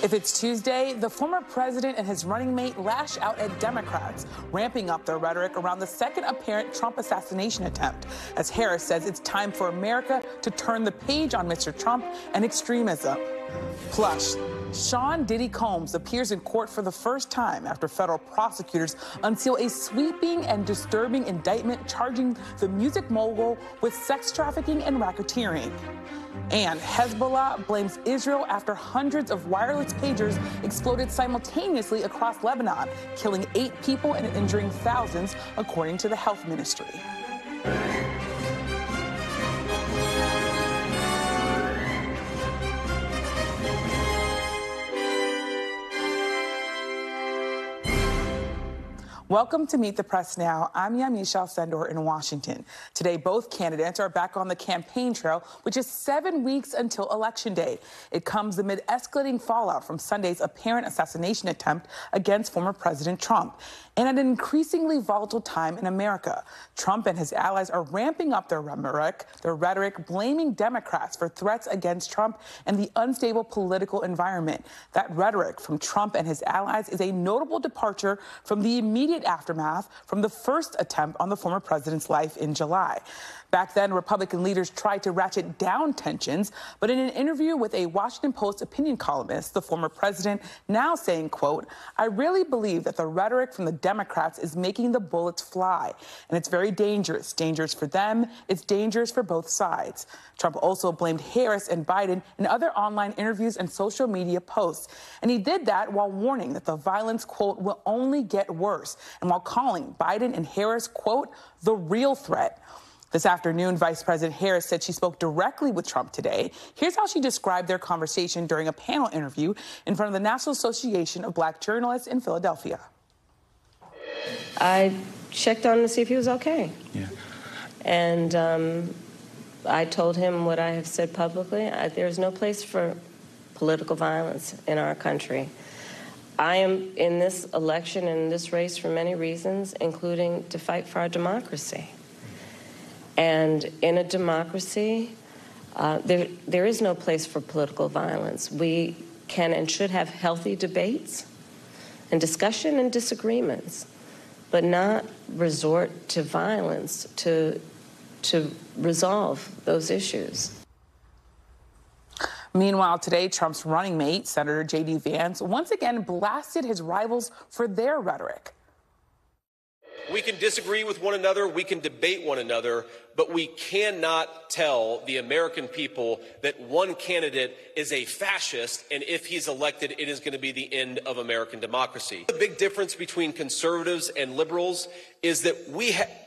If it's Tuesday, the former president and his running mate lash out at Democrats, ramping up their rhetoric around the second apparent Trump assassination attempt, as Harris says it's time for America to turn the page on Mr. Trump and extremism. Plus, Sean Diddy Combs appears in court for the first time after federal prosecutors unseal a sweeping and disturbing indictment charging the music mogul with sex trafficking and racketeering. And Hezbollah blames Israel after hundreds of wireless pagers exploded simultaneously across Lebanon, killing 8 people and injuring thousands, according to the health ministry. Welcome to Meet the Press Now. I'm Yamiche Sendor in Washington. Today, both candidates are back on the campaign trail, which is 7 weeks until Election Day. It comes amid escalating fallout from Sunday's apparent assassination attempt against former President Trump. And at an increasingly volatile time in America, Trump and his allies are ramping up their rhetoric, blaming Democrats for threats against Trump and the unstable political environment. That rhetoric from Trump and his allies is a notable departure from the immediate aftermath from the first attempt on the former president's life in July. Back then, Republican leaders tried to ratchet down tensions, but in an interview with a Washington Post opinion columnist, the former president now saying, quote, "I really believe that the rhetoric from the Democrats is making the bullets fly, and it's very dangerous. Dangerous for them, it's dangerous for both sides." Trump also blamed Harris and Biden in other online interviews and social media posts, and he did that while warning that the violence, quote, "will only get worse," and while calling Biden and Harris, quote, "the real threat." This afternoon, Vice President Harris said she spoke directly with Trump today. Here's how she described their conversation during a panel interview in front of the National Association of Black Journalists in Philadelphia. I checked on him to see if he was okay. Yeah. And I told him what I have said publicly. There's no place for political violence in our country. I am in this election and in this race for many reasons, including to fight for our democracy. And in a democracy, there is no place for political violence. We can and should have healthy debates and discussion and disagreements, but not resort to violence to resolve those issues. Meanwhile, today, Trump's running mate, Senator J.D. Vance, once again blasted his rivals for their rhetoric. We can disagree with one another, we can debate one another, but we cannot tell the American people that one candidate is a fascist, and if he's elected, it is going to be the end of American democracy. The big difference between conservatives and liberals is that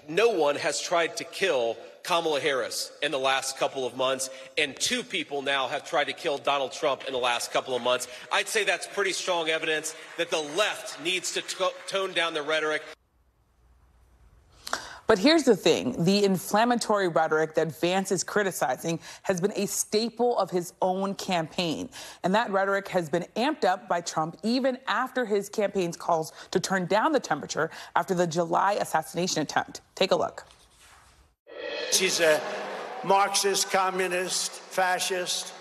no one has tried to kill Kamala Harris in the last couple of months, and 2 people now have tried to kill Donald Trump in the last couple of months. I'd say that's pretty strong evidence that the left needs to tone down the rhetoric. But here's the thing. The inflammatory rhetoric that Vance is criticizing has been a staple of his own campaign. And that rhetoric has been amped up by Trump even after his campaign's calls to turn down the temperature after the July assassination attempt. Take a look. She's a Marxist, communist, fascist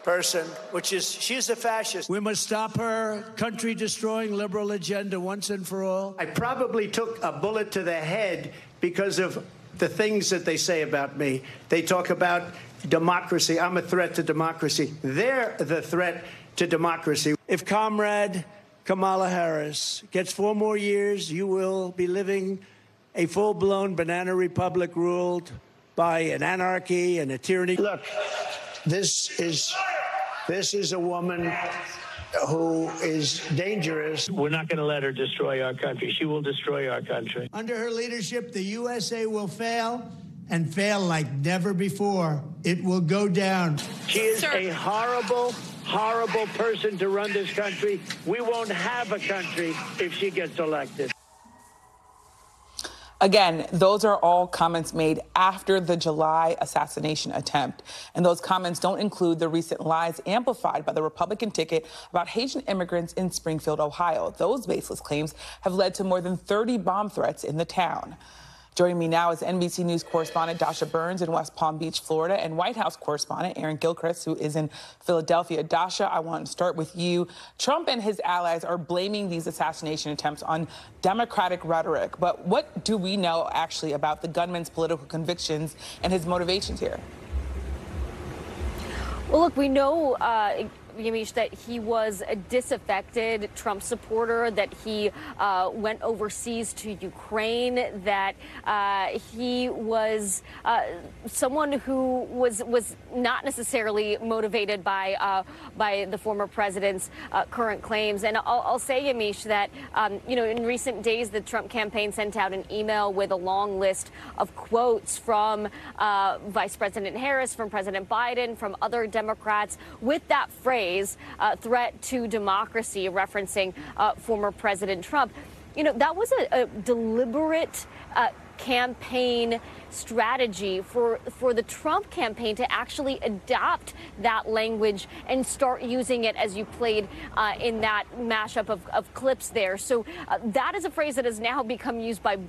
person, she's a fascist. We must stop her country-destroying liberal agenda once and for all. I probably took a bullet to the head because of the things that they say about me. They talk about democracy. I'm a threat to democracy. They're the threat to democracy. If Comrade Kamala Harris gets 4 more years, you will be living a full-blown banana republic ruled by an anarchy and a tyranny. Look, this is a woman who is dangerous. We're not going to let her destroy our country. She will destroy our country. Under her leadership, the USA will fail, and fail like never before. It will go down. She is a horrible, horrible person to run this country. We won't have a country if she gets elected. Again, those are all comments made after the July assassination attempt. And those comments don't include the recent lies amplified by the Republican ticket about Haitian immigrants in Springfield, Ohio. Those baseless claims have led to more than 30 bomb threats in the town. Joining me now is NBC News correspondent Dasha Burns in West Palm Beach, Florida, and White House correspondent Aaron Gilchrist, who is in Philadelphia. Dasha, I want to start with you. Trump and his allies are blaming these assassination attempts on Democratic rhetoric. But what do we know actually about the gunman's political convictions and his motivations here? Well, look, we know, Yamiche, that he was a disaffected Trump supporter, that he went overseas to Ukraine, that he was someone who was not necessarily motivated by the former president's current claims. And I'll say, Yamiche, that in recent days, the Trump campaign sent out an email with a long list of quotes from Vice President Harris, from President Biden, from other Democrats, with that phrase, threat to democracy, referencing former President Trump. That was a deliberate campaign strategy for the Trump campaign to actually adopt that language and start using it, as you played in that mashup of clips there. So that is a phrase that has now become used by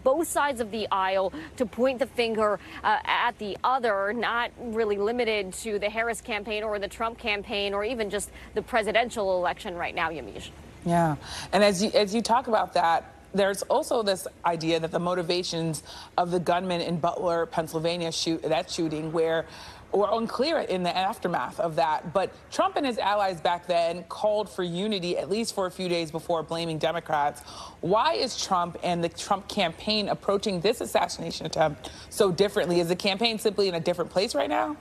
both sides of the aisle to point the finger at the other, not really limited to the Harris campaign or the Trump campaign or even just the presidential election right now, Yamiche. Yeah. And as you talk about that, there's also this idea that the motivations of the gunman in Butler, Pennsylvania shooting were unclear in the aftermath of that. But Trump and his allies back then called for unity, at least for a few days before blaming Democrats. Why is Trump and the Trump campaign approaching this assassination attempt so differently? Is the campaign simply in a different place right now?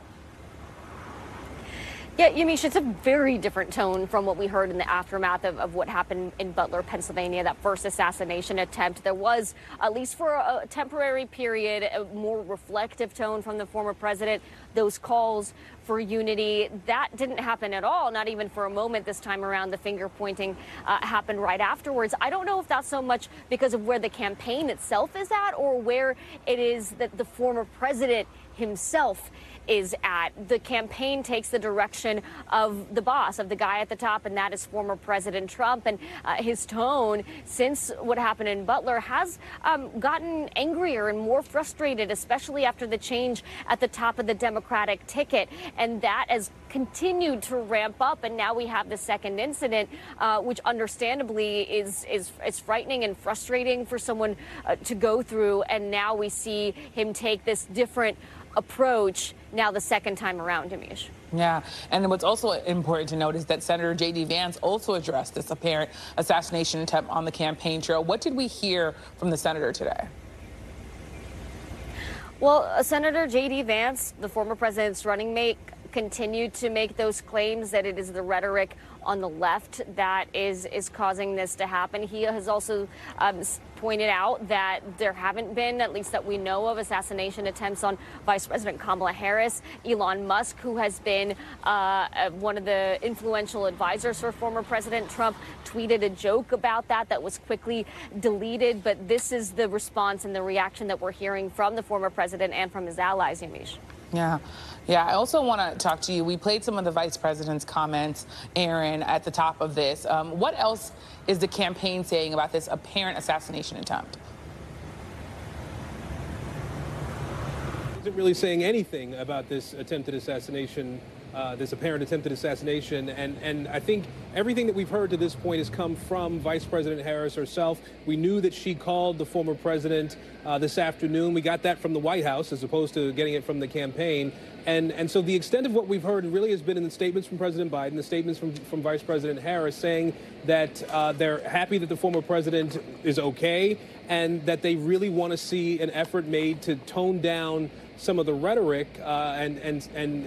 Yeah, Yamiche, it's a very different tone from what we heard in the aftermath of what happened in Butler, Pennsylvania, that first assassination attempt. There was, at least for a temporary period, a more reflective tone from the former president. Those calls for unity, that didn't happen at all, not even for a moment this time around. The finger pointing happened right afterwards. I don't know if that's so much because of where the campaign itself is at or where it is that the former president himself is at. The campaign takes the direction of the boss, of the guy at the top, and that is former President Trump. And his tone since what happened in Butler has gotten angrier and more frustrated, especially after the change at the top of the Democratic ticket. And that has continued to ramp up. And now we have the second incident, which understandably is frightening and frustrating for someone to go through. And now we see him take this different approach now the second time around, Yamiche. Yeah, and what's also important to note is that Senator J.D. Vance also addressed this apparent assassination attempt on the campaign trail. What did we hear from the senator today? Well, Senator J.D. Vance, the former president's running mate, continued to make those claims that it is the rhetoric on the left that is causing this to happen. He has also pointed out that there haven't been, at least that we know of, assassination attempts on Vice President Kamala Harris. Elon Musk, who has been one of the influential advisors for former President Trump, tweeted a joke about that was quickly deleted. But this is the response and the reaction that we're hearing from the former president and from his allies, Yamiche. Yeah. Yeah, I also want to talk to you. We played some of the vice president's comments, Aaron, at the top of this. What else is the campaign saying about this apparent assassination attempt? Isn't really saying anything about this attempted assassination, this apparent attempted assassination. And I think everything that we've heard to this point has come from Vice President Harris herself. We knew that she called the former president this afternoon. We got that from the White House as opposed to getting it from the campaign. And so the extent of what we've heard really has been in the statements from President Biden, the statements from Vice President Harris saying that they're happy that the former president is okay and that they really want to see an effort made to tone down some of the rhetoric and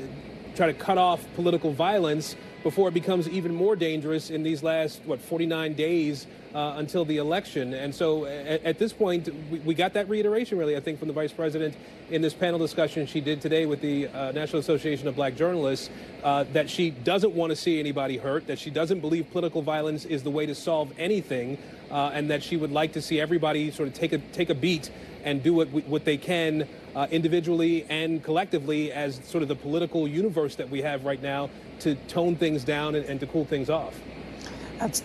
try to cut off political violence before it becomes even more dangerous in these last, 49 days until the election. And so at this point, we got that reiteration, really, I think, from the vice president in this panel discussion she did today with the National Association of Black Journalists, that she doesn't want to see anybody hurt, that she doesn't believe political violence is the way to solve anything, and that she would like to see everybody sort of take a beat and do what they can individually and collectively as sort of the political universe that we have right now to tone things down and to cool things off.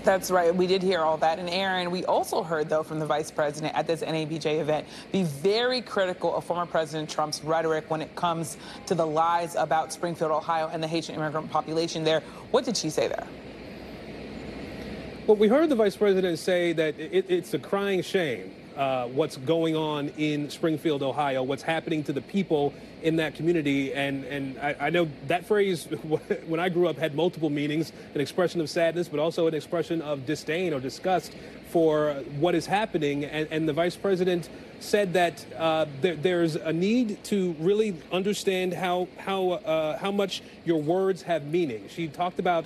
That's right. We did hear all that. And Aaron, we also heard, though, from the vice president at this NABJ event, be very critical of former President Trump's rhetoric when it comes to the lies about Springfield, Ohio, and the Haitian immigrant population there. What did she say there? Well, we heard the vice president say that it's a crying shame what's going on in Springfield, Ohio, what's happening to the people in that community. And I know that phrase, when I grew up, had multiple meanings, an expression of sadness, but also an expression of disdain or disgust for what is happening. And the vice president said that there's a need to really understand how much your words have meaning. She talked about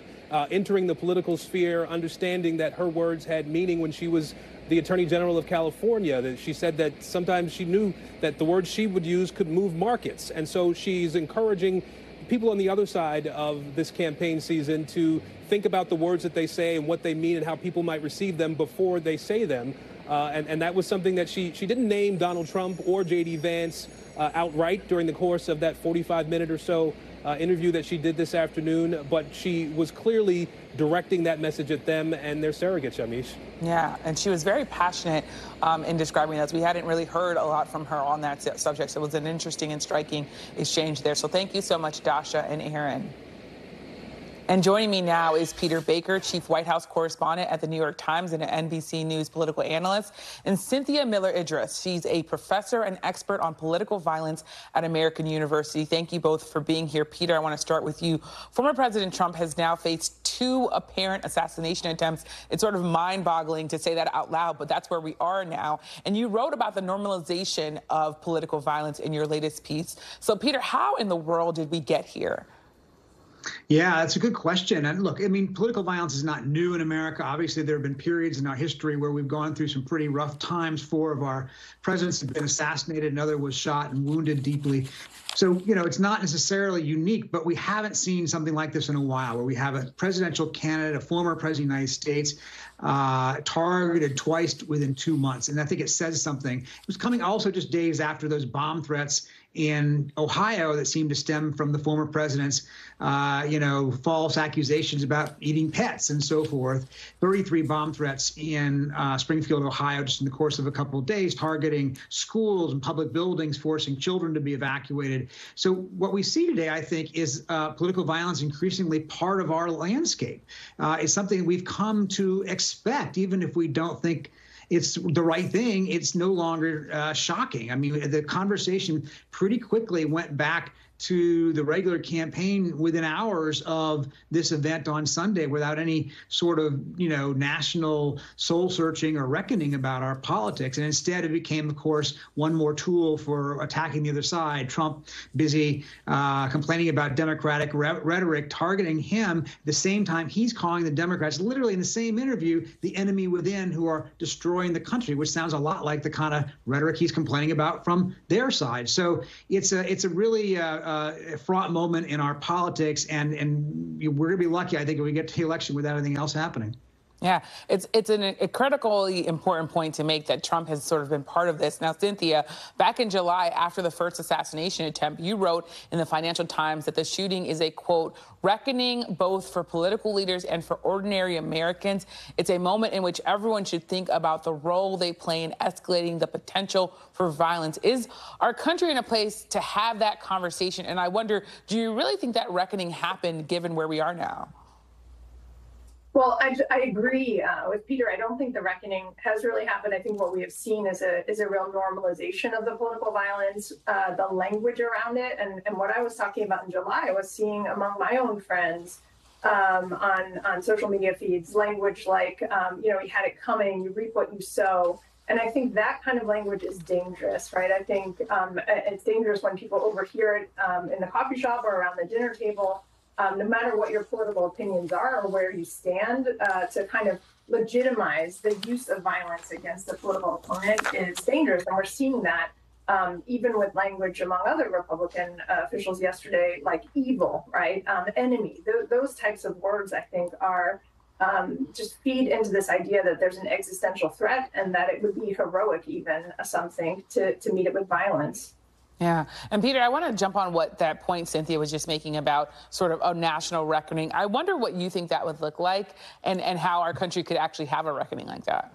entering the political sphere, understanding that her words had meaning when she was the Attorney General of California. That she said that sometimes she knew that the words she would use could move markets. And so she's encouraging people on the other side of this campaign season to think about the words that they say and what they mean and how people might receive them before they say them. And that was something that she didn't name Donald Trump or J.D. Vance outright during the course of that 45-minute or so interview that she did this afternoon, but she was clearly directing that message at them and their surrogates, Yamiche. Yeah, and she was very passionate in describing this. We hadn't really heard a lot from her on that subject, so it was an interesting and striking exchange there. So thank you so much, Dasha and Aaron. And joining me now is Peter Baker, chief White House correspondent at the New York Times and an NBC News political analyst, and Cynthia Miller-Idriss. She's a professor and expert on political violence at American University. Thank you both for being here. Peter, I want to start with you. Former President Trump has now faced 2 apparent assassination attempts. It's sort of mind-boggling to say that out loud, but that's where we are now. And you wrote about the normalization of political violence in your latest piece. So, Peter, how in the world did we get here? Yeah, that's a good question. And look, I mean, political violence is not new in America. Obviously, there have been periods in our history where we've gone through some pretty rough times. 4 of our presidents have been assassinated. Another was shot and wounded deeply. So, you know, it's not necessarily unique, but we haven't seen something like this in a while, where we have a presidential candidate, a former president of the United States, targeted twice within 2 months. And I think it says something. It was coming also just days after those bomb threats in Ohio that seemed to stem from the former president's, false accusations about eating pets and so forth. 33 bomb threats in Springfield, Ohio, just in the course of a couple of days, targeting schools and public buildings, forcing children to be evacuated. So what we see today, I think, is political violence increasingly part of our landscape. It's something we've come to expect, even if we don't think it's the right thing. It's no longer shocking. I mean, the conversation pretty quickly went back to the regular campaign within hours of this event on Sunday without any sort of, national soul searching or reckoning about our politics. And instead, it became, of course, one more tool for attacking the other side. Trump busy complaining about Democratic rhetoric, targeting him at the same time he's calling the Democrats, literally in the same interview, the enemy within who are destroying the country, which sounds a lot like the kind of rhetoric he's complaining about from their side. So it's a really a fraught moment in our politics, and we're going to be lucky, I think, if we get to the election without anything else happening. Yeah, it's a critically important point to make that Trump has sort of been part of this. Now, Cynthia, back in July, after the first assassination attempt, you wrote in the Financial Times that the shooting is a, quote, reckoning both for political leaders and for ordinary Americans. It's a moment in which everyone should think about the role they play in escalating the potential for violence. Is our country in a place to have that conversation? And I wonder, do you really think that reckoning happened given where we are now? Well, I agree with Peter. I don't think the reckoning has really happened. I think what we have seen is a real normalization of the political violence, the language around it. And what I was talking about in July, I was seeing among my own friends on social media feeds, language like, you had it coming, you reap what you sow. And I think that kind of language is dangerous, right? I think it's dangerous when people overhear it in the coffee shop or around the dinner table. No matter what your political opinions are or where you stand, to kind of legitimize the use of violence against a political opponent is dangerous. And we're seeing that even with language among other Republican officials yesterday, like evil, right? Enemy. Those types of words, I think, are just feed into this idea that there's an existential threat and that it would be heroic even, some think, to meet it with violence. Yeah. And Peter, I want to jump on what that point Cynthia was just making about sort of a national reckoning. I wonder what you think that would look like and how our country could actually have a reckoning like that.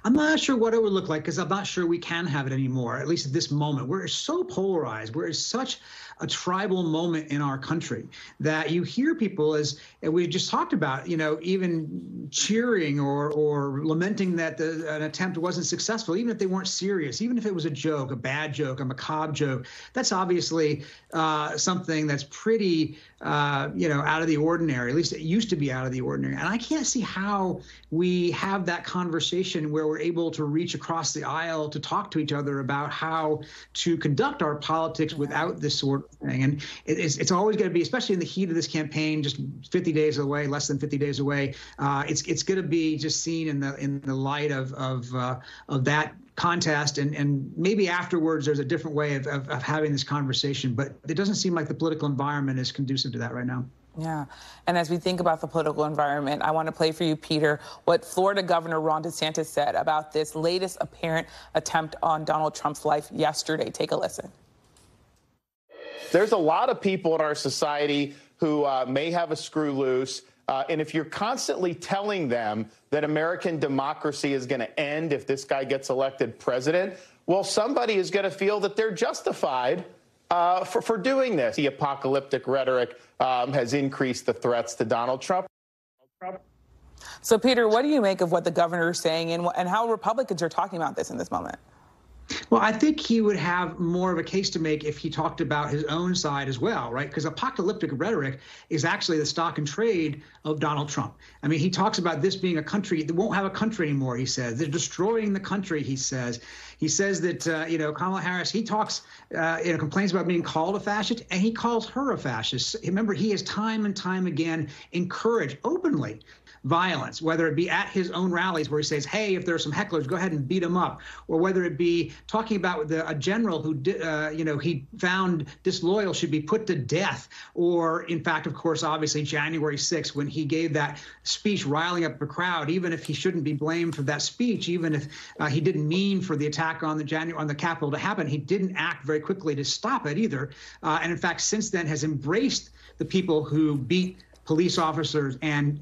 I'm not sure what it would look like because I'm not sure we can have it anymore, at least at this moment. We're so polarized. We're in such a tribal moment in our country that you hear people, as we just talked about, you know, even cheering or lamenting that an attempt wasn't successful, even if they weren't serious, even if it was a joke, a bad joke, a macabre joke. That's obviously something that's pretty, you know, out of the ordinary. At least it used to be out of the ordinary. And I can't see how we have that conversation where we're able to reach across the aisle to talk to each other about how to conduct our politics without this sort of thing. And it's always going to be, especially in the heat of this campaign, just 50 days away, less than 50 days away. It's going to be just seen in the light of that contest, and maybe afterwards there's a different way of having this conversation. But it doesn't seem like the political environment is conducive to that right now. Yeah. And as we think about the political environment, I want to play for you, Peter, what Florida Governor Ron DeSantis said about this latest apparent attempt on Donald Trump's life yesterday. Take a listen. There's a lot of people in our society who may have a screw loose. And if you're constantly telling them that American democracy is going to end if this guy gets elected president, well, somebody is going to feel that they're justified for doing this. The apocalyptic rhetoric has increased the threats to Donald Trump. So, Peter, what do you make of what the governor is saying and how Republicans are talking about this in this moment? Well, I think he would have more of a case to make if he talked about his own side as well, right? Because apocalyptic rhetoric is actually the stock and trade of Donald Trump. I mean, he talks about this being a country that won't have a country anymore, he says. They're destroying the country, he says. He says that, you know, Kamala Harris, he talks, you know, complains about being called a fascist, and he calls her a fascist. Remember, he has time and time again encouraged openly violence, whether it be at his own rallies where he says, hey, if there are some hecklers, go ahead and beat them up, or whether it be talking about a general who, you know, he found disloyal should be put to death, or in fact, of course, obviously January 6th, when he gave that speech riling up a crowd, even if he shouldn't be blamed for that speech, even if he didn't mean for the attack on the Capitol to happen, he didn't act very quickly to stop it either. And in fact, since then has embraced the people who beat police officers and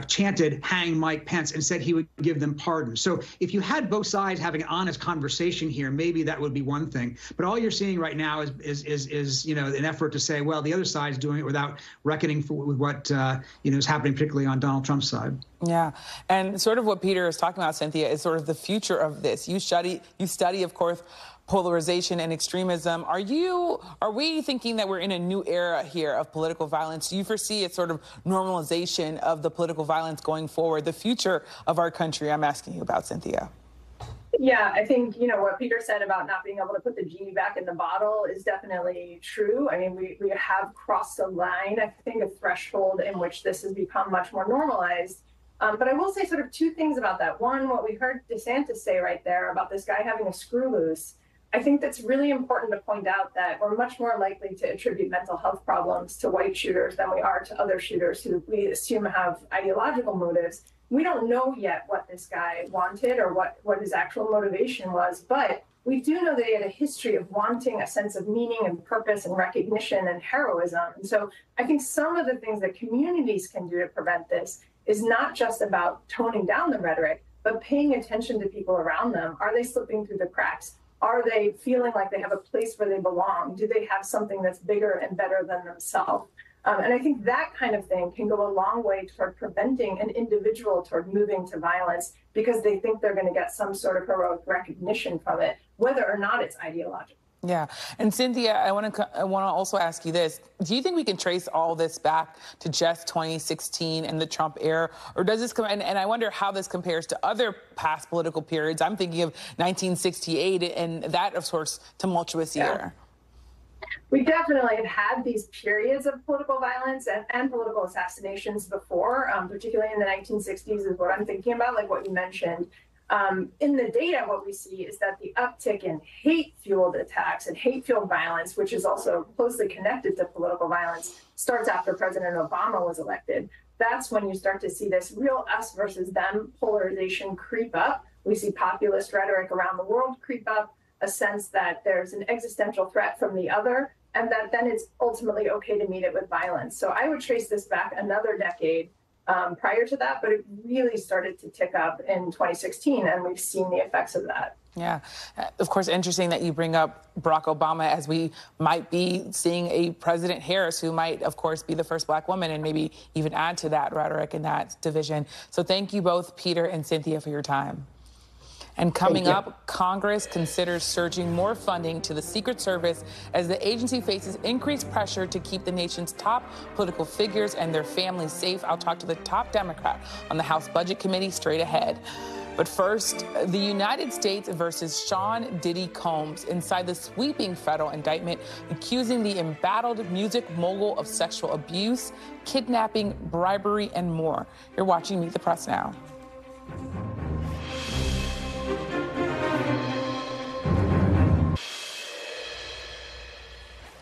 chanted hang Mike Pence and said he would give them pardons. So if you had both sides having an honest conversation here, maybe that would be one thing. But all you're seeing right now is you know, an effort to say, well, the other side's doing it without reckoning with what you know, is happening, particularly on Donald Trump's side. Yeah, and sort of what Peter is talking about, Cynthia, is sort of the future of this. You study, of course, polarization and extremism. Are we thinking that we're in a new era here of political violence? Do you foresee a sort of normalization of the political violence going forward, the future of our country? I'm asking you about, Cynthia. Yeah, I think, you know, what Peter said about not being able to put the genie back in the bottle is definitely true. I mean, we have crossed a line, I think, a threshold in which this has become much more normalized. But I will say sort of two things about that. One, what we heard DeSantis say right there about this guy having a screw loose. I think that's really important to point out that we're much more likely to attribute mental health problems to white shooters than we are to other shooters who we assume have ideological motives. We don't know yet what this guy wanted or what his actual motivation was, but we do know that he had a history of wanting a sense of meaning and purpose and recognition and heroism. And so I think some of the things that communities can do to prevent this is not just about toning down the rhetoric, but paying attention to people around them. Are they slipping through the cracks? Are they feeling like they have a place where they belong? Do they have something that's bigger and better than themselves? And I think that kind of thing can go a long way toward preventing an individual toward moving to violence because they think they're going to get some sort of heroic recognition from it, whether or not it's ideological. Yeah. And Cynthia, I want to also ask you this. Do you think we can trace all this back to just 2016 and the Trump era? Or does this come, and I wonder how this compares to other past political periods. I'm thinking of 1968 and that, of course, tumultuous year. We definitely have had these periods of political violence and political assassinations before, particularly in the 1960s is what I'm thinking about, like what you mentioned. In the data, what we see is that the uptick in hate-fueled attacks and hate-fueled violence, which is also closely connected to political violence, starts after President Obama was elected. That's when you start to see this real us versus them polarization creep up. We see populist rhetoric around the world creep up. a sense that there's an existential threat from the other, and that then it's ultimately okay to meet it with violence. So I would trace this back another decade prior to that, but it really started to tick up in 2016, and we've seen the effects of that. Yeah. Of course, interesting that you bring up Barack Obama, as we might be seeing a President Harris who might, of course, be the first Black woman and maybe even add to that rhetoric and that division. So thank you both, Peter and Cynthia, for your time. And coming up, Congress considers surging more funding to the Secret Service as the agency faces increased pressure to keep the nation's top political figures and their families safe. I'll talk to the top Democrat on the House Budget Committee straight ahead. But first, the United States versus Sean Diddy Combs inside the sweeping federal indictment accusing the embattled music mogul of sexual abuse, kidnapping, bribery, and more. You're watching Meet the Press now.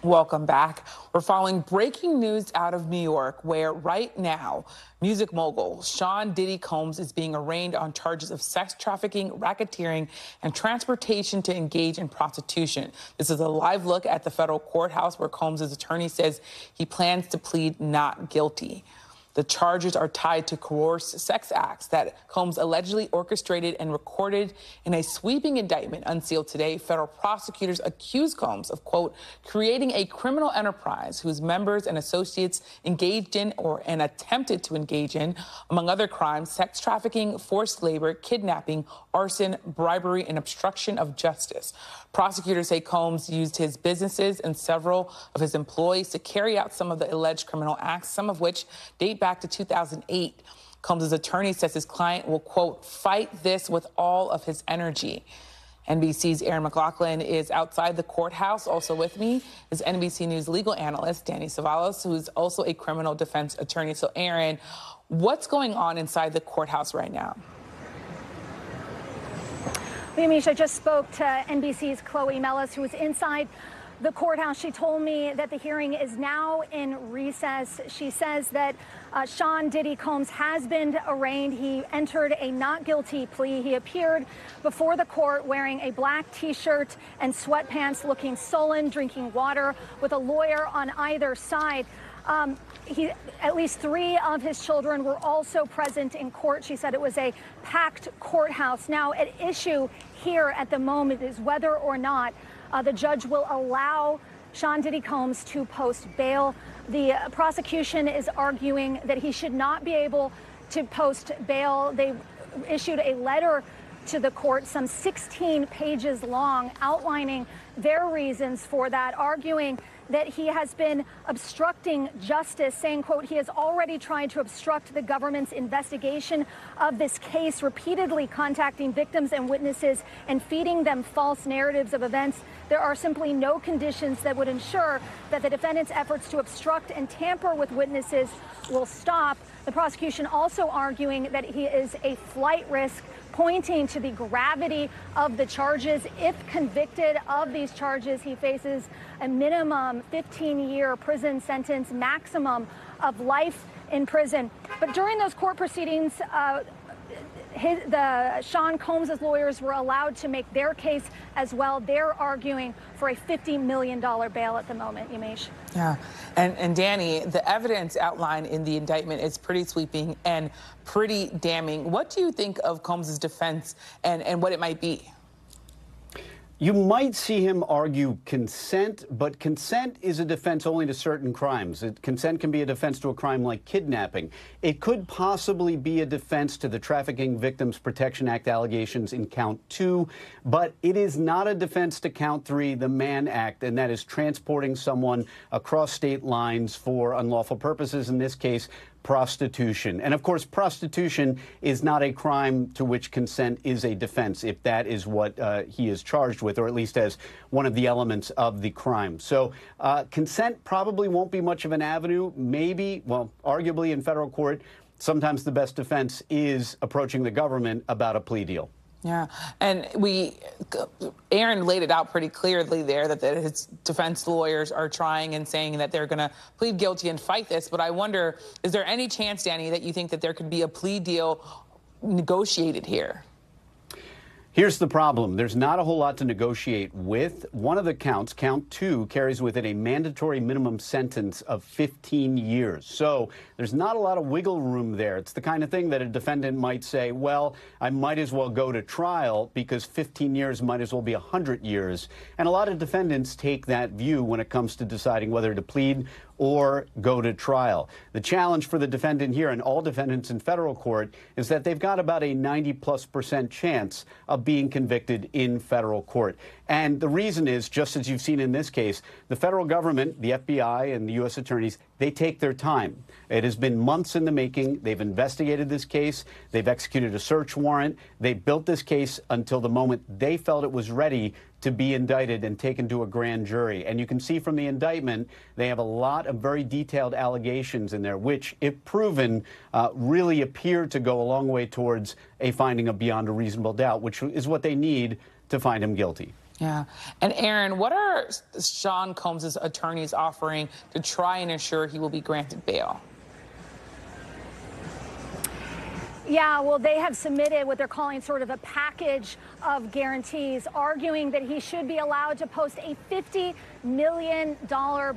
Welcome back. We're following breaking news out of New York, where right now, music mogul Sean Diddy Combs is being arraigned on charges of sex trafficking, racketeering, and transportation to engage in prostitution. This is a live look at the federal courthouse where Combs' attorney says he plans to plead not guilty. The charges are tied to coerced sex acts that Combs allegedly orchestrated and recorded. In a sweeping indictment unsealed today, federal prosecutors accuse Combs of, quote, creating a criminal enterprise whose members and associates engaged in and attempted to engage in, among other crimes, sex trafficking, forced labor, kidnapping, arson, bribery, and obstruction of justice. Prosecutors say Combs used his businesses and several of his employees to carry out some of the alleged criminal acts, some of which date back to 2008. Combs' attorney says his client will, quote, fight this with all of his energy. NBC's Aaron McLaughlin is outside the courthouse. Also with me is NBC News legal analyst Danny Savalos, who's also a criminal defense attorney. So, Aaron, what's going on inside the courthouse right now? Misha just spoke to NBC's Chloe Mellis, who is inside the courthouse. She told me that the hearing is now in recess. She says that Sean Diddy Combs has been arraigned. He entered a not guilty plea. He appeared before the court wearing a black T-shirt and sweatpants, looking sullen, drinking water, with a lawyer on either side. At least 3 of his children were also present in court. She said it was a packed courthouse. Now, at issue here at the moment is whether or not the judge will allow Sean Diddy Combs to post bail. The prosecution is arguing that he should not be able to post bail. They issued a letter to the court, some 16 pages long, outlining their reasons for that, arguing that he has been obstructing justice, saying, quote, he has already tried to obstruct the government's investigation of this case, repeatedly contacting victims and witnesses and feeding them false narratives of events. There are simply no conditions that would ensure that the defendant's efforts to obstruct and tamper with witnesses will stop. The prosecution also arguing that he is a flight risk, pointing to the gravity of the charges. If convicted of these charges, he faces a minimum 15-year prison sentence, maximum of life in prison. But during those court proceedings, Sean Combs' lawyers were allowed to make their case as well. They're arguing for a $50 million bail at the moment, Yamiche. Yeah. And Danny, the evidence outlined in the indictment is pretty sweeping and pretty damning. What do you think of Combs' defense and what it might be? You might see him argue consent, but consent is a defense only to certain crimes. Consent can be a defense to a crime like kidnapping. It could possibly be a defense to the Trafficking Victims Protection Act allegations in count 2, but it is not a defense to count 3, the Mann Act, and that is transporting someone across state lines for unlawful purposes, in this case, prostitution. And of course, prostitution is not a crime to which consent is a defense, if that is what he is charged with, or at least as one of the elements of the crime. So consent probably won't be much of an avenue. Maybe, well, arguably in federal court, sometimes the best defense is approaching the government about a plea deal. Yeah, and Aaron laid it out pretty clearly there that his defense lawyers are trying and saying that they're going to plead guilty and fight this. But I wonder, is there any chance, Danny, that you think that there could be a plea deal negotiated here? Here's the problem. There's not a whole lot to negotiate with. One of the counts, count 2, carries with it a mandatory minimum sentence of 15 years. So there's not a lot of wiggle room there. It's the kind of thing that a defendant might say, well, I might as well go to trial because 15 years might as well be 100 years. And a lot of defendants take that view when it comes to deciding whether to plead or go to trial. The challenge for the defendant here and all defendants in federal court is that they've got about a 90+% chance of being convicted in federal court. And the reason is, just as you've seen in this case, the federal government, the FBI and the U.S. attorneys, they take their time. It has been months in the making. They've investigated this case. They've executed a search warrant. They built this case until the moment they felt it was ready to be indicted and taken to a grand jury. And you can see from the indictment, they have a lot of very detailed allegations in there, which, if proven, really appear to go a long way towards a finding of beyond a reasonable doubt, which is what they need to find him guilty. Yeah. And Aaron, what are Sean Combs' attorneys offering to try and ensure he will be granted bail? Yeah, well, they have submitted what they're calling sort of a package of guarantees, arguing that he should be allowed to post a $50 million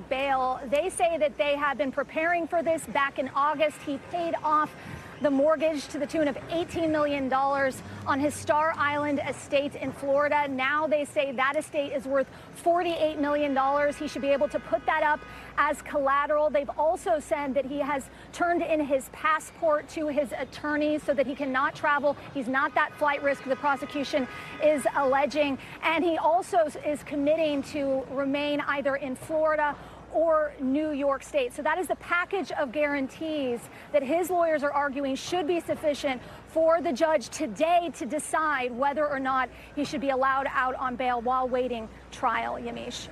bail. They say that they have been preparing for this. Back in August, he paid off the mortgage to the tune of $18 million on his Star Island estate in Florida. Now they say that estate is worth $48 million. He should be able to put that up as collateral. They've also said that he has turned in his passport to his attorneys so that he cannot travel. He's not that flight risk the prosecution is alleging. And he also is committing to remain either in Florida or New York State. So that is the package of guarantees that his lawyers are arguing should be sufficient for the judge today to decide whether or not he should be allowed out on bail while waiting trial, Yamiche.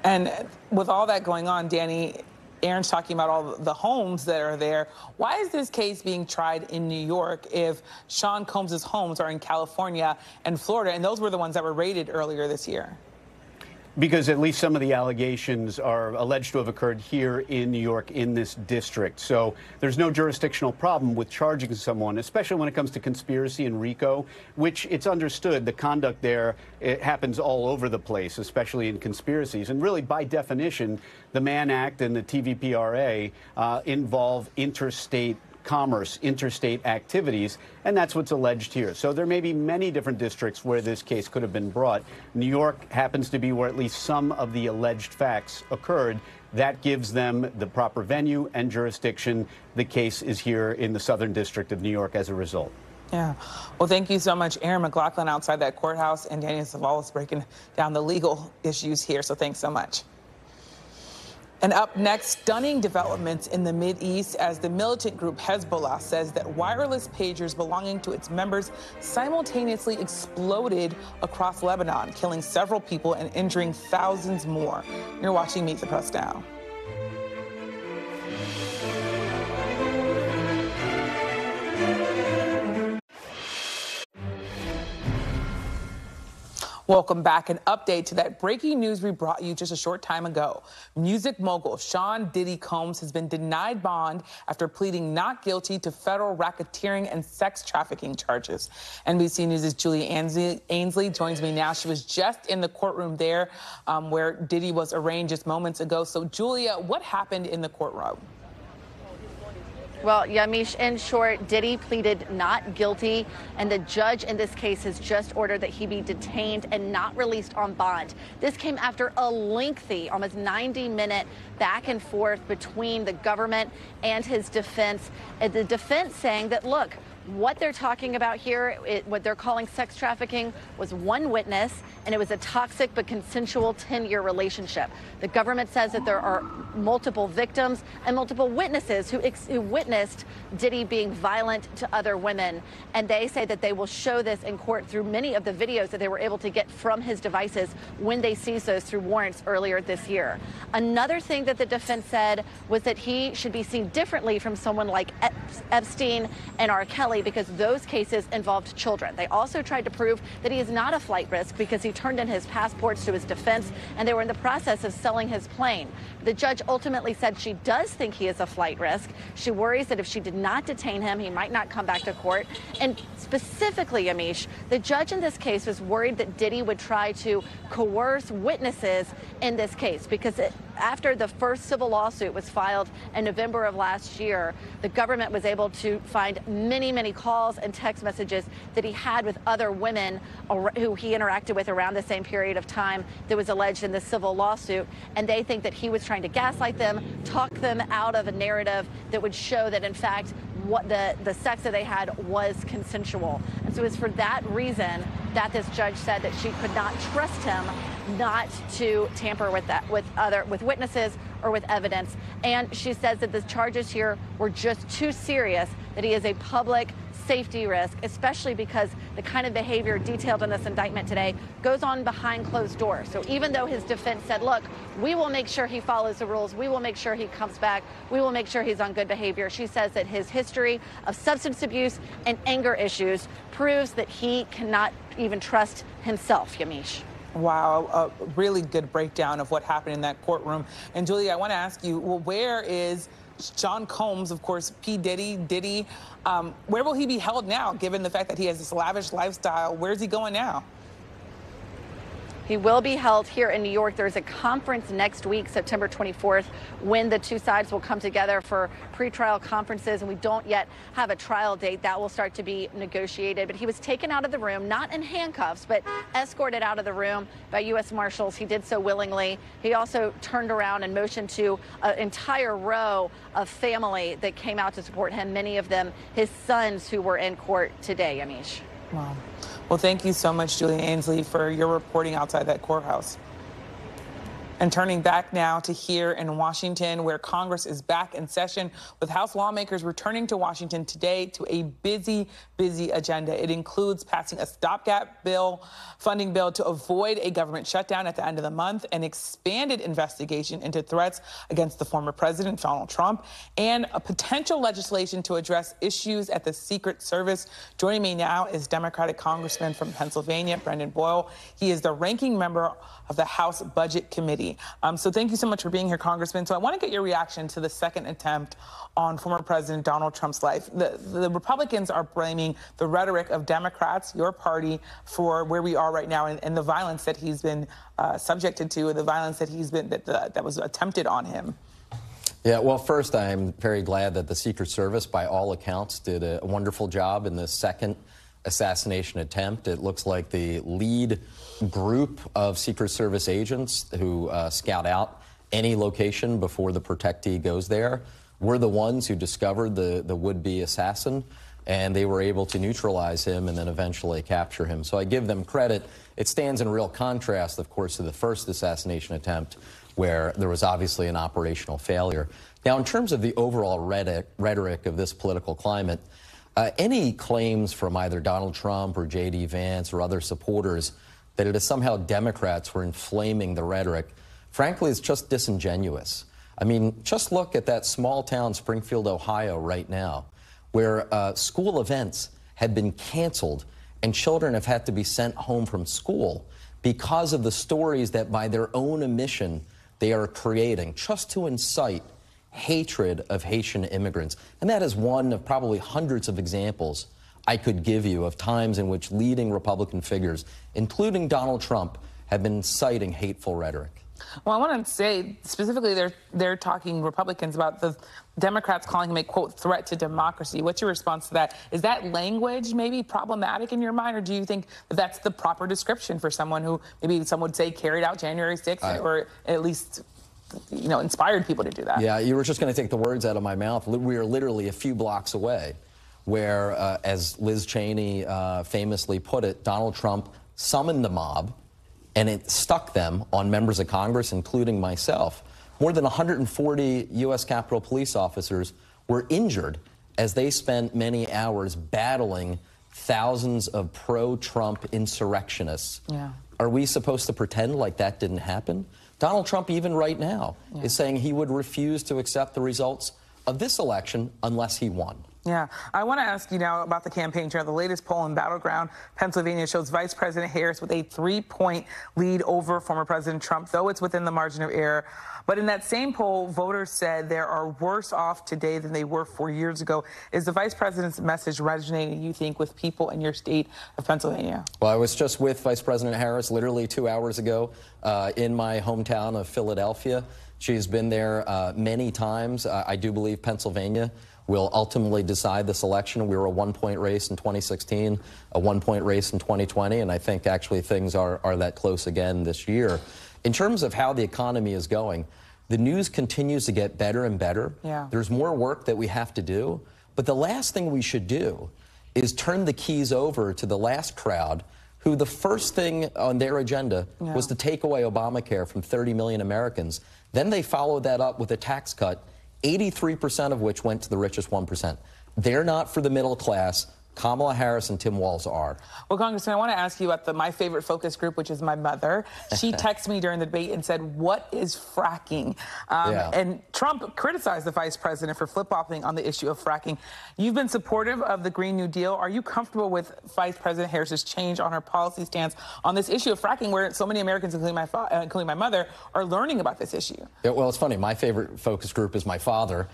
And with all that going on, Danny, Aaron's talking about all the homes that are there. Why is this case being tried in New York if Sean Combs' homes are in California and Florida, and those were the ones that were raided earlier this year? Because at least some of the allegations are alleged to have occurred here in New York in this district. So there's no jurisdictional problem with charging someone, especially when it comes to conspiracy and RICO, which it's understood the conduct there, it happens all over the place, especially in conspiracies. And really, by definition, the Mann Act and the TVPRA involve interstate commerce, interstate activities, and that's what's alleged here. So there may be many different districts where this case could have been brought. New York happens to be where at least some of the alleged facts occurred. That gives them the proper venue and jurisdiction. The case is here in the Southern District of New York as a result. Yeah. Well, thank you so much, Aaron McLaughlin, outside that courthouse, and Daniel Savalas breaking down the legal issues here. So thanks so much. And up next, stunning developments in the Mideast as the militant group Hezbollah says that wireless pagers belonging to its members simultaneously exploded across Lebanon, killing several people and injuring thousands more. You're watching Meet the Press Now. Welcome back. An update to that breaking news we brought you just a short time ago. Music mogul Sean Diddy Combs has been denied bond after pleading not guilty to federal racketeering and sex trafficking charges. NBC News' Julia Ainsley joins me now. She was just in the courtroom there where Diddy was arraigned just moments ago. So, Julia, what happened in the courtroom? Well, Yamiche, in short, Diddy pleaded not guilty, and the judge in this case has just ordered that he be detained and not released on bond. This came after a lengthy, almost 90-minute back and forth between the government and his defense. And the defense saying that, look, what they're talking about here, what they're calling sex trafficking, was one witness, and it was a toxic but consensual 10-year relationship. The government says that there are multiple victims and multiple witnesses who witnessed Diddy being violent to other women. And they say that they will show this in court through many of the videos that they were able to get from his devices when they seized those through warrants earlier this year. Another thing that the defense said was that he should be seen differently from someone like Epstein and R. Kelly, specifically because those cases involved children. They also tried to prove that he is not a flight risk because he turned in his passports to his defense and they were in the process of selling his plane. The judge ultimately said she does think he is a flight risk. She worries that if she did not detain him, he might not come back to court. And specifically, Amish, the judge in this case was worried that Diddy would try to coerce witnesses in this case because after the first civil lawsuit was filed in November of last year, the government was able to find many, many calls and text messages that he had with other women who he interacted with around the same period of time that was alleged in the civil lawsuit. And they think that he was trying to gaslight them, talk them out of a narrative that would show that, in fact, what the sex that they had was consensual. And so it's for that reason that this judge said that she could not trust him not to tamper with witnesses or with evidence. And she says that the charges here were just too serious, that he is a public safety risk, especially because the kind of behavior detailed in this indictment today goes on behind closed doors. So even though his defense said, look, we will make sure he follows the rules, we will make sure he comes back, we will make sure he's on good behavior, she says that his history of substance abuse and anger issues proves that he cannot even trust himself, Yamish. Wow, a really good breakdown of what happened in that courtroom. And Julia, I want to ask you, well, where is Sean Combs, of course, P. Diddy? Where will he be held now, given the fact that he has this lavish lifestyle? Where's he going now? He will be held here in New York. There's a conference next week, September 24th, when the two sides will come together for pretrial conferences, and we don't yet have a trial date. That will start to be negotiated. But he was taken out of the room, not in handcuffs, but escorted out of the room by U.S. Marshals. He did so willingly. He also turned around and motioned to an entire row of family that came out to support him, many of them his sons who were in court today, Amish. Wow. Well, thank you so much, Julia Ainsley, for your reporting outside that courthouse. And turning back now to here in Washington, where Congress is back in session with House lawmakers returning to Washington today to a busy agenda. It includes passing a stopgap funding bill to avoid a government shutdown at the end of the month, an expanded investigation into threats against the former president, Donald Trump, and a potential legislation to address issues at the Secret Service. Joining me now is Democratic Congressman from Pennsylvania, Brendan Boyle. He is the ranking member of the House Budget Committee. So thank you so much for being here, Congressman. So I want to get your reaction to the second attempt on former President Donald Trump's life. The Republicans are blaming the rhetoric of Democrats, your party, for where we are right now and the violence that he's been subjected to, the violence that he's been that was attempted on him. Yeah, well, first, I'm very glad that the Secret Service, by all accounts, did a wonderful job in the second assassination attempt. It looks like the lead group of Secret Service agents who scout out any location before the protectee goes there were the ones who discovered the would-be assassin, and they were able to neutralize him and then eventually capture him. So I give them credit. It stands in real contrast, of course, to the first assassination attempt, where there was obviously an operational failure. Now, in terms of the overall rhetoric of this political climate, any claims from either Donald Trump or J.D. Vance or other supporters that it is somehow Democrats who are inflaming the rhetoric, frankly, is just disingenuous. I mean, just look at that small town, Springfield, Ohio, right now, where school events had been canceled and children have had to be sent home from school because of the stories that by their own admission they are creating just to incite hatred of Haitian immigrants. And that is one of probably hundreds of examples I could give you of times in which leading Republican figures, including Donald Trump, have been inciting hateful rhetoric. Well, I want to say specifically they're talking, Republicans, about the Democrats calling him a, quote, threat to democracy. What's your response to that? Is that language maybe problematic in your mind, or do you think that that's the proper description for someone who maybe some would say carried out January 6th or at least, you know, inspired people to do that? Yeah, you were just going to take the words out of my mouth. We are literally a few blocks away where, as Liz Cheney famously put it, Donald Trump summoned the mob and it stuck them on members of Congress, including myself. More than 140 U.S. Capitol Police officers were injured as they spent many hours battling thousands of pro-Trump insurrectionists. Yeah. Are we supposed to pretend like that didn't happen? Donald Trump, even right now, is saying he would refuse to accept the results of this election unless he won. Yeah, I want to ask you now about the campaign trail. The latest poll in Battleground, Pennsylvania, shows Vice President Harris with a 3-point lead over former President Trump, though it's within the margin of error. But in that same poll, voters said they are worse off today than they were 4 years ago. Is the vice president's message resonating, you think, with people in your state of Pennsylvania? Well, I was just with Vice President Harris literally 2 hours ago in my hometown of Philadelphia. She's been there many times. I do believe Pennsylvania will ultimately decide this election. We were a 1-point race in 2016, a 1-point race in 2020, and I think actually things are that close again this year. In terms of how the economy is going, the news continues to get better and better. Yeah. There's more work that we have to do, but the last thing we should do is turn the keys over to the last crowd who the first thing on their agenda was to take away Obamacare from 30 million Americans. Then they followed that up with a tax cut, 83% of which went to the richest 1%. They're not for the middle class. Kamala Harris and Tim Walz are. Well, Congressman, I want to ask you about my favorite focus group, which is my mother. She texted me during the debate and said, "What is fracking?" And Trump criticized the vice president for flip-flopping on the issue of fracking. You've been supportive of the Green New Deal. Are you comfortable with Vice President Harris's change on her policy stance on this issue of fracking, where so many Americans, including my mother, are learning about this issue? Yeah, well, it's funny. My favorite focus group is my father.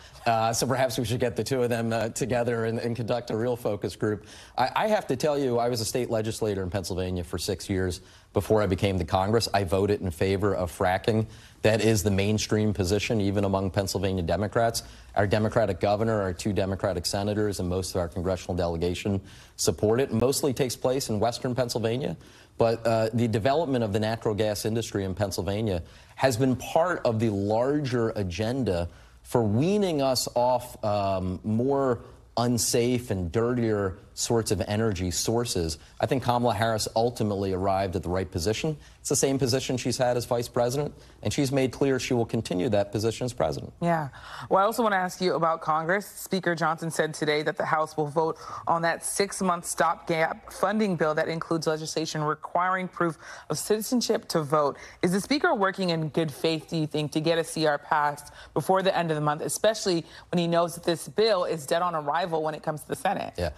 So perhaps we should get the two of them together and conduct a real focus group. I have to tell you, I was a state legislator in Pennsylvania for 6 years before I became to Congress. I voted in favor of fracking. That is the mainstream position, even among Pennsylvania Democrats. Our Democratic governor, our 2 Democratic senators, and most of our congressional delegation support it. It mostly takes place in western Pennsylvania. But the development of the natural gas industry in Pennsylvania has been part of the larger agenda for weaning us off more unsafe and dirtier sorts of energy sources. I think Kamala Harris ultimately arrived at the right position. It's the same position she's had as vice president, and she's made clear she will continue that position as president. Yeah. Well, I also want to ask you about Congress. Speaker Johnson said today that the House will vote on that 6-month stopgap funding bill that includes legislation requiring proof of citizenship to vote. Is the speaker working in good faith, do you think, to get a CR passed before the end of the month, especially when he knows that this bill is dead on arrival when it comes to the Senate? Yeah.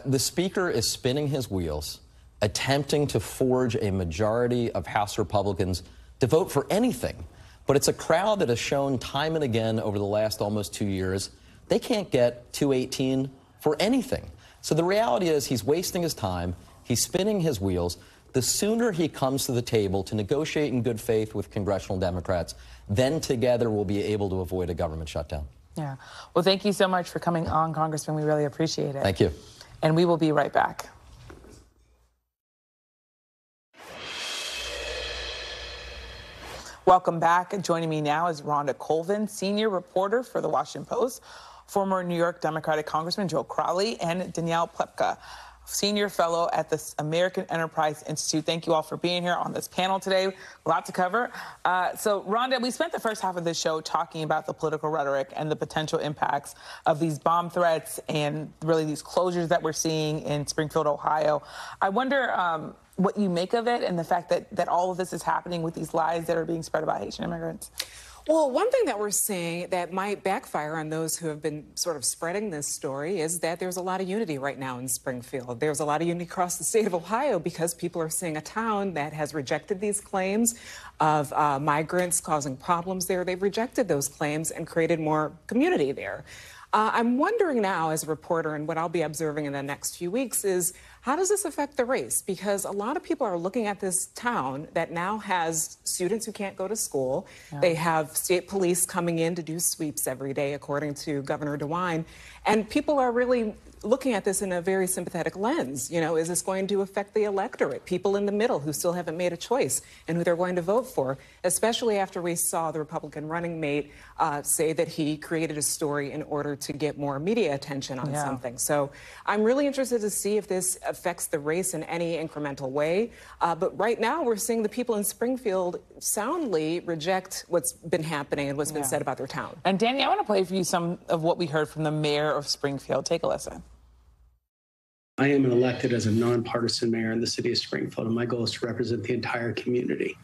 The speaker is spinning his wheels, attempting to forge a majority of House Republicans to vote for anything. But it's a crowd that has shown time and again over the last almost 2 years, they can't get 218 for anything. So the reality is he's wasting his time. He's spinning his wheels. The sooner he comes to the table to negotiate in good faith with congressional Democrats, then together we'll be able to avoid a government shutdown. Yeah. Well, thank you so much for coming on, Congressman. We really appreciate it. Thank you. And we will be right back. Welcome back. Joining me now is Rhonda Colvin, senior reporter for The Washington Post, former New York Democratic Congressman Joe Crowley, and Danielle Plepka, senior fellow at the American Enterprise Institute. Thank you all for being here on this panel today. A lot to cover. So, Rhonda, we spent the first half of this show talking about the political rhetoric and the potential impacts of these bomb threats and really these closures that we're seeing in Springfield, Ohio. I wonder what you make of it and the fact that all of this is happening with these lies that are being spread about Haitian immigrants. Well, one thing that we're seeing that might backfire on those who have been sort of spreading this story is that there's a lot of unity right now in Springfield. There's a lot of unity across the state of Ohio because people are seeing a town that has rejected these claims of migrants causing problems there. They've rejected those claims and created more community there. I'm wondering now as a reporter, and what I'll be observing in the next few weeks is, how does this affect the race? Because a lot of people are looking at this town that now has students who can't go to school. Yeah. They have state police coming in to do sweeps every day, according to Governor DeWine. And people are really looking at this in a very sympathetic lens. You know, is this going to affect the electorate, people in the middle who still haven't made a choice and who they're going to vote for, especially after we saw the Republican running mate say that he created a story in order to get more media attention on something. So I'm really interested to see if this affects the race in any incremental way. But right now we're seeing the people in Springfield soundly reject what's been happening and what's been said about their town. And Danny, I want to play for you some of what we heard from the mayor of Springfield. Take a listen. I am elected as a nonpartisan mayor in the city of Springfield, and my goal is to represent the entire community.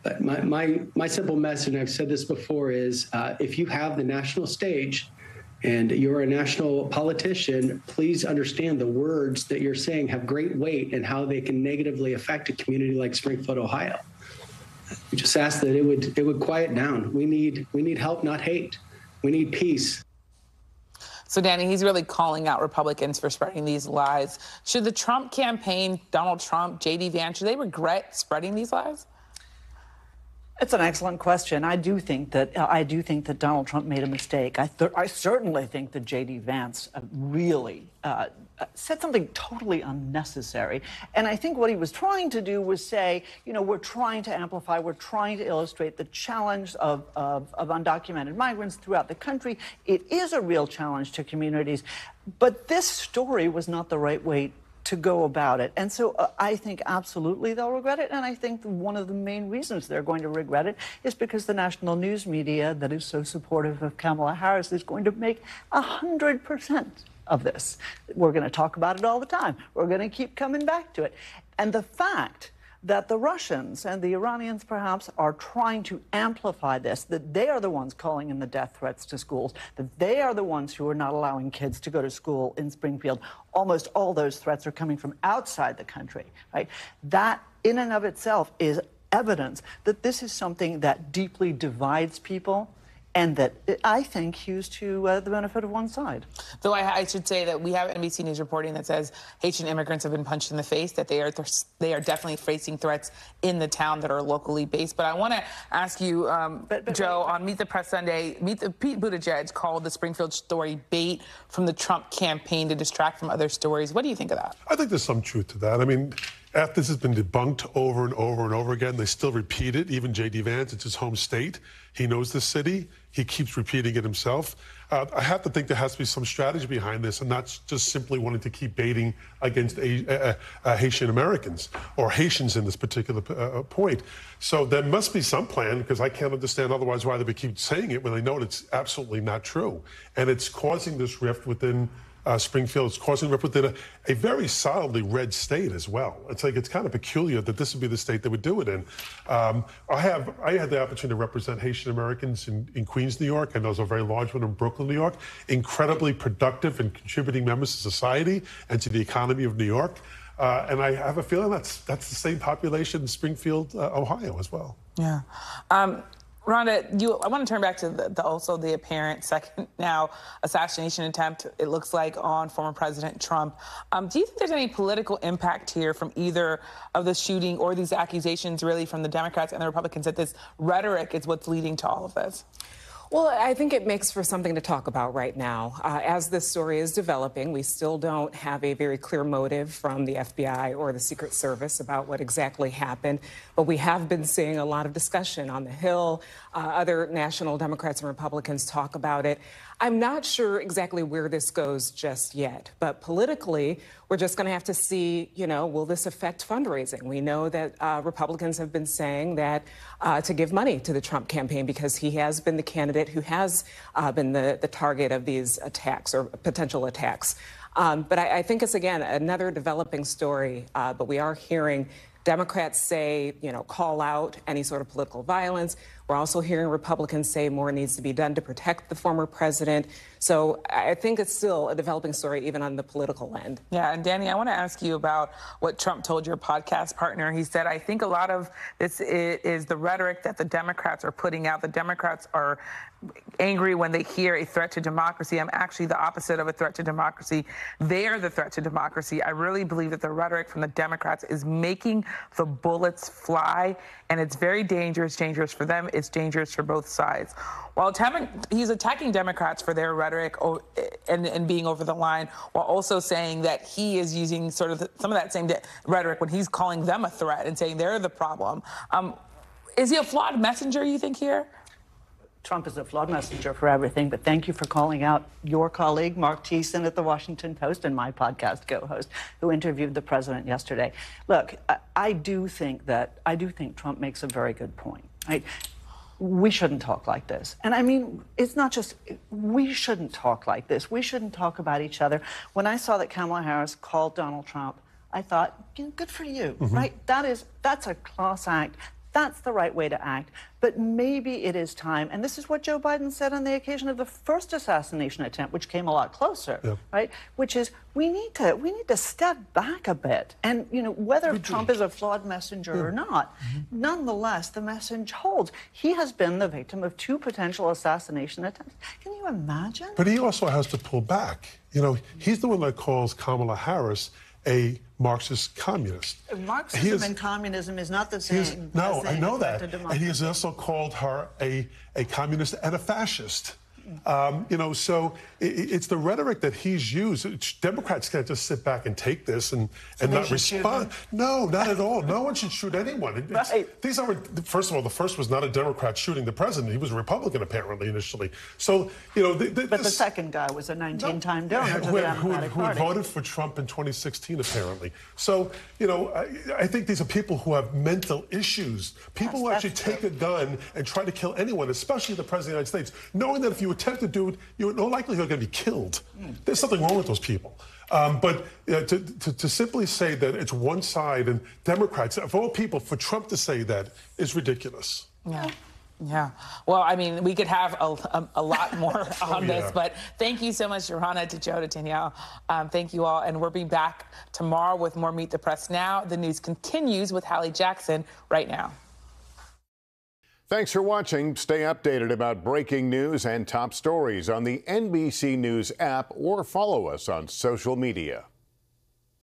But my simple message, and I've said this before, is if you have the national stage And you're a national politician. Please understand the words that you're saying have great weight and how they can negatively affect a community like Springfield, Ohio. We just ask that it would quiet down. We need help, not hate. We need peace. So, Danny, he's really calling out Republicans for spreading these lies. Should the Trump campaign, Donald Trump, J.D. Vance, should they regret spreading these lies? It's an excellent question. I do think that Donald Trump made a mistake. I certainly think that J.D. Vance really said something totally unnecessary. And I think what he was trying to do was say, you know, we're trying to amplify, we're trying to illustrate the challenge of undocumented migrants throughout the country. It is a real challenge to communities. But this story was not the right way to go about it. And so I think absolutely they'll regret it. And I think one of the main reasons they're going to regret it is because the national news media that is so supportive of Kamala Harris is going to make 100% of this. We're going to talk about it all the time. We're going to keep coming back to it. And the fact that the Russians and the Iranians perhaps are trying to amplify this, that they are the ones calling in the death threats to schools, that they are the ones who are not allowing kids to go to school in Springfield. Almost all those threats are coming from outside the country, right? That in and of itself is evidence that this is something that deeply divides people, and that I think hews to the benefit of one side. Though I should say that we have NBC News reporting that says Haitian immigrants have been punched in the face, that they are definitely facing threats in the town that are locally based. But I want to ask you, Joe, on Meet the Press Sunday, Pete Buttigieg called the Springfield story bait from the Trump campaign to distract from other stories. What do you think of that? I think there's some truth to that. I mean, after this has been debunked over and over and over again, they still repeat it. Even J.D. Vance, it's his home state. He knows the city. He keeps repeating it himself. I have to think there has to be some strategy behind this, and not just simply wanting to keep baiting against Haitian Americans or Haitians in this particular point. So there must be some plan, because I can't understand otherwise why they would keep saying it when they know it's absolutely not true. And it's causing this rift within Springfield. It's causing rift within a very solidly red state as well. It's like, it's kind of peculiar that this would be the state that would do it in. I had the opportunity to represent Haitian Americans in Queens, New York, and there's a very large one in Brooklyn, New York. Incredibly productive and contributing members to society and to the economy of New York. And I have a feeling that's the same population in Springfield, Ohio as well. Yeah. Rhonda, I want to turn back to also the apparent second now assassination attempt, it looks like, on former President Trump. Do you think there's any political impact here from either of the shooting or these accusations, really, from the Democrats and the Republicans, that this rhetoric is what's leading to all of this? Well, I think it makes for something to talk about right now. As this story is developing, we still don't have a very clear motive from the FBI or the Secret Service about what exactly happened. But we have been seeing a lot of discussion on the Hill. Other national Democrats and Republicans talk about it. I'm not sure exactly where this goes just yet. But politically, we're just going to have to see, you know, will this affect fundraising? We know that Republicans have been saying that to give money to the Trump campaign because he has been the candidate who has been the target of these attacks or potential attacks. But I think it's, again, another developing story. But we are hearing Democrats say, you know, call out any sort of political violence. We're also hearing Republicans say more needs to be done to protect the former president. So I think it's still a developing story, even on the political end. Yeah, and Danny, I want to ask you about what Trump told your podcast partner. He said, I think a lot of this is the rhetoric that the Democrats are putting out. The Democrats are angry when they hear a threat to democracy. I'm actually the opposite of a threat to democracy. They are the threat to democracy. I really believe that the rhetoric from the Democrats is making the bullets fly, and it's very dangerous for them. It's dangerous for both sides. While he's attacking Democrats for their rhetoric and being over the line, while also saying that he is using sort of some of that same rhetoric when he's calling them a threat and saying they're the problem. Is he a flawed messenger, you think, here? Trump is a flawed messenger for everything, but thank you for calling out your colleague, Mark Thiessen at the Washington Post, and my podcast co-host, who interviewed the president yesterday. Look, I do think Trump makes a very good point, right? We shouldn't talk like this. And I mean, it's not just, we shouldn't talk like this. We shouldn't talk about each other. When I saw that Kamala Harris called Donald Trump, I thought, you know, good for you, right? That's a class act. That's the right way to act. But maybe it is time, and this is what Joe Biden said on the occasion of the first assassination attempt, which came a lot closer, right? Which is we need to step back a bit. And whether Trump is a flawed messenger or not, nonetheless, the message holds. He has been the victim of 2 potential assassination attempts. Can you imagine? But he also has to pull back. He's the one that calls Kamala Harris a Marxist communist. Marxism and communism is not the same. No, I know that. And he has also called her a communist and a fascist. So it's the rhetoric that he's used. Democrats can't just sit back and take this and not respond. No, not at all. No one should shoot anyone. These aren't. First of all, the first was not a Democrat shooting the president. He was a Republican apparently initially. So but the second guy was a 19-time donor to the Democratic who had voted for Trump in 2016 apparently. So I think these are people who have mental issues. People who actually take a gun and try to kill anyone, especially the president of the United States, knowing that if you attempt to do it, you're in no likelihood going to be killed. There's something wrong with those people. But to simply say that it's one side and Democrats, of all people, for Trump to say that is ridiculous. Yeah. Well, I mean, we could have a lot more on this, but thank you so much, Johanna, to Joe, to Danielle. Thank you all. And we'll be back tomorrow with more Meet the Press Now. The news continues with Hallie Jackson right now. Thanks for watching. Stay updated about breaking news and top stories on the NBC News app or follow us on social media.